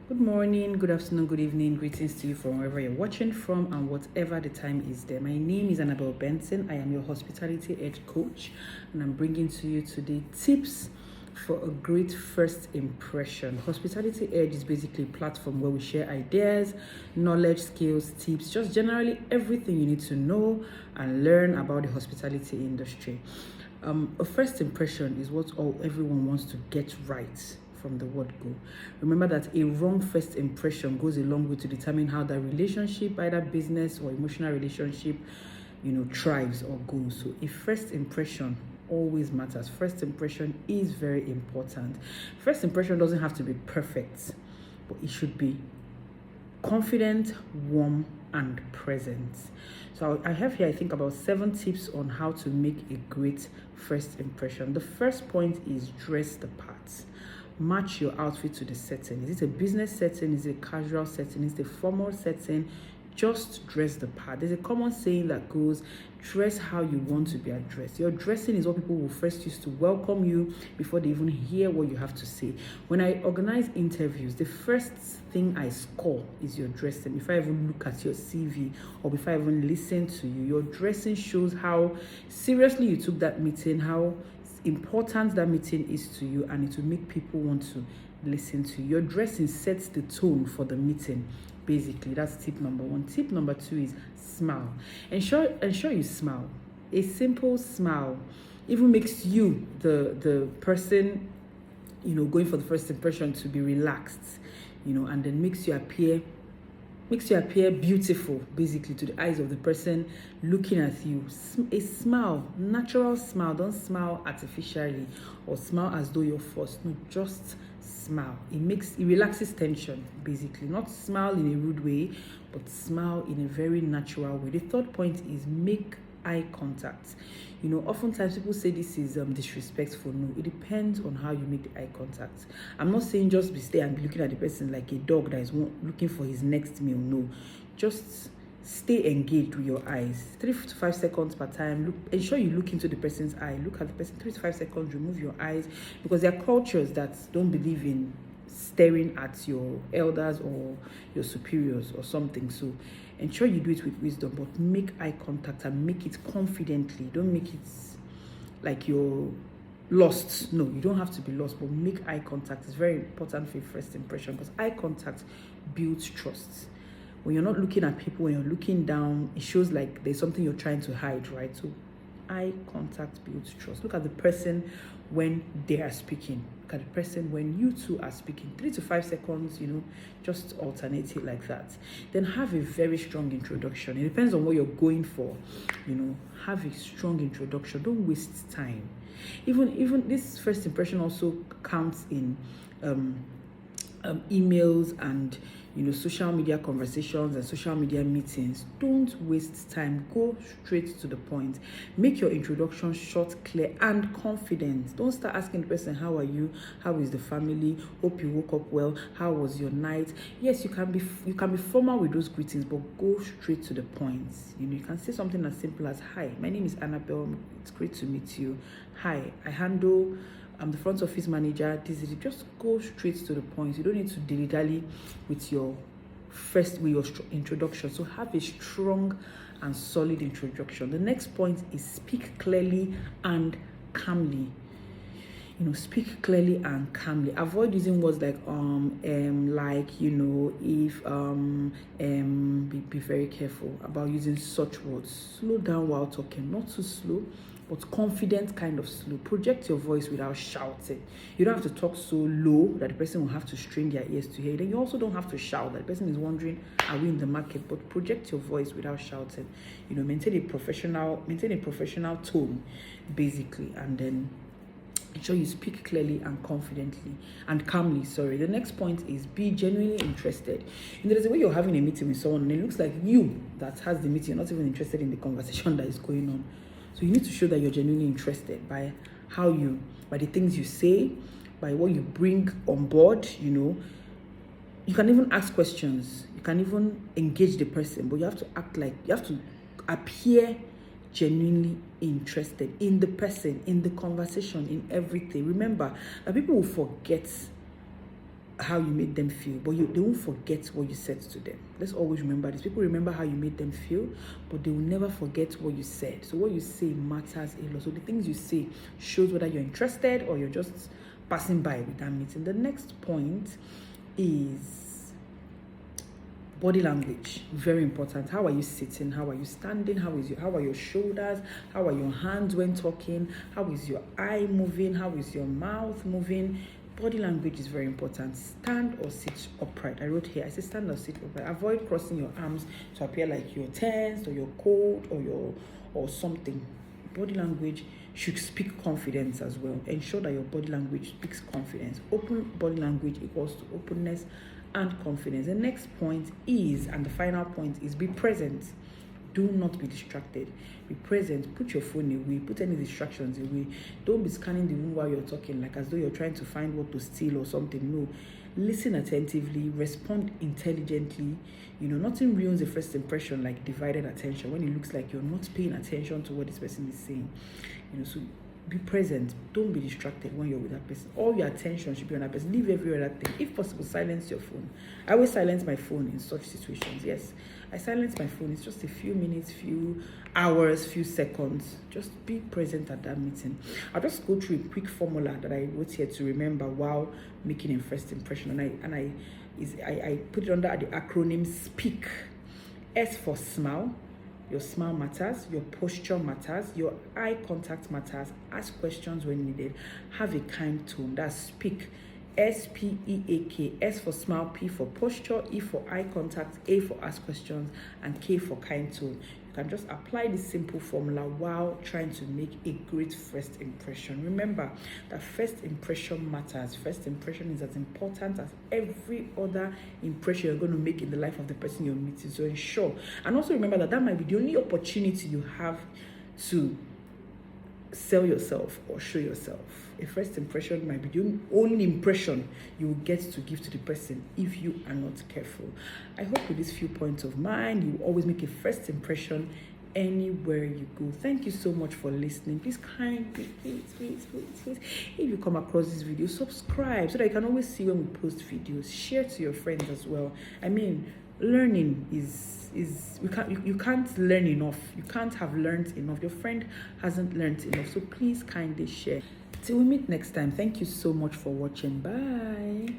Good morning, good afternoon, good evening. Greetings to you from wherever you're watching from and whatever the time is there. My name is Annabelle Benson. I am your Hospitality Edge coach, and I'm bringing to you today tips for a great first impression. Hospitality Edge is basically a platform where we share ideas, knowledge, skills, tips, just generally everything you need to know and learn about the hospitality industry. A first impression is what everyone wants to get right from the word go. Remember that a wrong first impression goes a long way to determine how that relationship, either business or emotional relationship, thrives or goes. So a first impression always matters. First impression is very important. First impression doesn't have to be perfect, but it should be confident, warm, and present. So I have here, I think, about 7 tips on how to make a great first impression. The first point is dress the part. Match your outfit to the setting. Is it a business setting? Is it a casual setting? Is it a formal setting? Just dress the part. There's a common saying that goes, dress how you want to be addressed. Your dressing is what people will first use to welcome you before they even hear what you have to say. When I organize interviews, the first thing I score is your dressing. Before I even look at your CV or before I even listen to you, your dressing shows how seriously you took that meeting, how important that meeting is to you, and it will make people want to listen to you. Your dressing sets the tone for the meeting. Basically, that's tip number 1. Tip number 2 is smile. Ensure you smile. A simple smile even makes you, the person, going for the first impression, to be relaxed, and then makes you appear beautiful, basically, to the eyes of the person looking at you. A smile, natural smile. Don't smile artificially or smile as though you're forced. No, just smile. It relaxes tension, basically. Not smile in a rude way, but smile in a very natural way. The third point is make eye contact. Oftentimes people say this is disrespectful. No, it depends on how you make the eye contact. I'm not saying just be stay and be looking at the person like a dog that is looking for his next meal. No, just stay engaged with your eyes. 3 to 5 seconds per time. Ensure you look into the person's eye. Look at the person 3 to 5 seconds. Remove your eyes, because there are cultures that don't believe in staring at your elders or your superiors or something. So ensure you do it with wisdom, but make eye contact and make it confidently. Don't make it like you're lost. No, you don't have to be lost, but make eye contact. It's very important for your first impression, because eye contact builds trust. When you're not looking at people, when you're looking down, it shows like there's something you're trying to hide, right? So eye contact builds trust. Look at the person when they are speaking. Look at the person when you two are speaking. 3 to 5 seconds, just alternate it like that. Then have a very strong introduction. It depends on what you're going for. Have a strong introduction. Don't waste time. Even this first impression also counts in emails and social media conversations and social media meetings. Don't waste time. Go straight to the point. Make your introduction short, clear, and confident. Don't start asking the person, how are you? How is the family? Hope you woke up well. How was your night? Yes, you can be formal with those greetings, but go straight to the point. You can say something as simple as, hi, my name is Annabelle. It's great to meet you. Hi, I'm the front office manager. Just go straight to the point. You don't need to dilly-dally with your introduction. So have a strong and solid introduction. The next point is speak clearly and calmly. Speak clearly and calmly. Avoid using words like be very careful about using such words. Slow down while talking, not too slow, but confident kind of slow. Project your voice without shouting. You don't have to talk so low that the person will have to strain their ears to hear. Then you also don't have to shout that the person is wondering, are we in the market? But project your voice without shouting. Maintain a professional tone, basically, and then ensure you speak clearly and confidently and calmly. The next point is be genuinely interested. There's a way you're having a meeting with someone and it looks like you that has the meeting, you're not even interested in the conversation that is going on. So you need to show that you're genuinely interested by by the things you say, by what you bring on board. You can even ask questions. You can even engage the person, but you have to appear genuinely interested in the person, in the conversation, in everything. Remember that people will forget how you made them feel, but they won't forget what you said to them. Let's always remember this. People remember how you made them feel, but they will never forget what you said. So what you say matters a lot. So the things you say shows whether you're interested or you're just passing by with that meeting. The next point is body language. Very important. How are you sitting? How are you standing? How are your shoulders? How are your hands when talking? How is your eye moving? How is your mouth moving? Body language is very important. Stand or sit upright. I wrote here, I say stand or sit upright. Avoid crossing your arms to appear like you're tense or you're cold or something. Body language should speak confidence as well. Ensure that your body language speaks confidence. Open body language equals to openness and confidence. The next point is, and the final point is, be present. Do not be distracted. Be present. Put your phone away. Put any distractions away. Don't be scanning the room while you're talking, like as though you're trying to find what to steal or something. No. Listen attentively. Respond intelligently. Nothing ruins a first impression like divided attention, when it looks like you're not paying attention to what this person is saying. So be present. Don't be distracted when you're with that person. All your attention should be on that person. Leave every other thing. If possible, silence your phone. I always silence my phone in such situations. Yes, I silence my phone. It's just a few minutes, few hours, few seconds. Just be present at that meeting. I'll just go through a quick formula that I wrote here to remember while making a first impression. I put it under the acronym SPEAK. S for smile. Your smile matters, your posture matters, your eye contact matters. Ask questions when needed. Have a kind tone. That's speak. SPEAK. S for smile, P for posture, E for eye contact, A for ask questions, and K for kind tone. You can just apply this simple formula while trying to make a great first impression. Remember that first impression matters. First impression is as important as every other impression you're going to make in the life of the person you're meeting. So ensure, and also remember that might be the only opportunity you have to sell yourself or show yourself. A first impression might be the only impression you will get to give to the person if you are not careful. I hope with these few points of mine, you will always make a first impression anywhere you go. Thank you so much for listening. Please kindly, please, if you come across this video, subscribe so that you can always see when we post videos. Share to your friends as well. Learning is you can't learn enough. You can't have learned enough. Your friend hasn't learned enough. So please kindly share. Till we meet next time. Thank you so much for watching. Bye.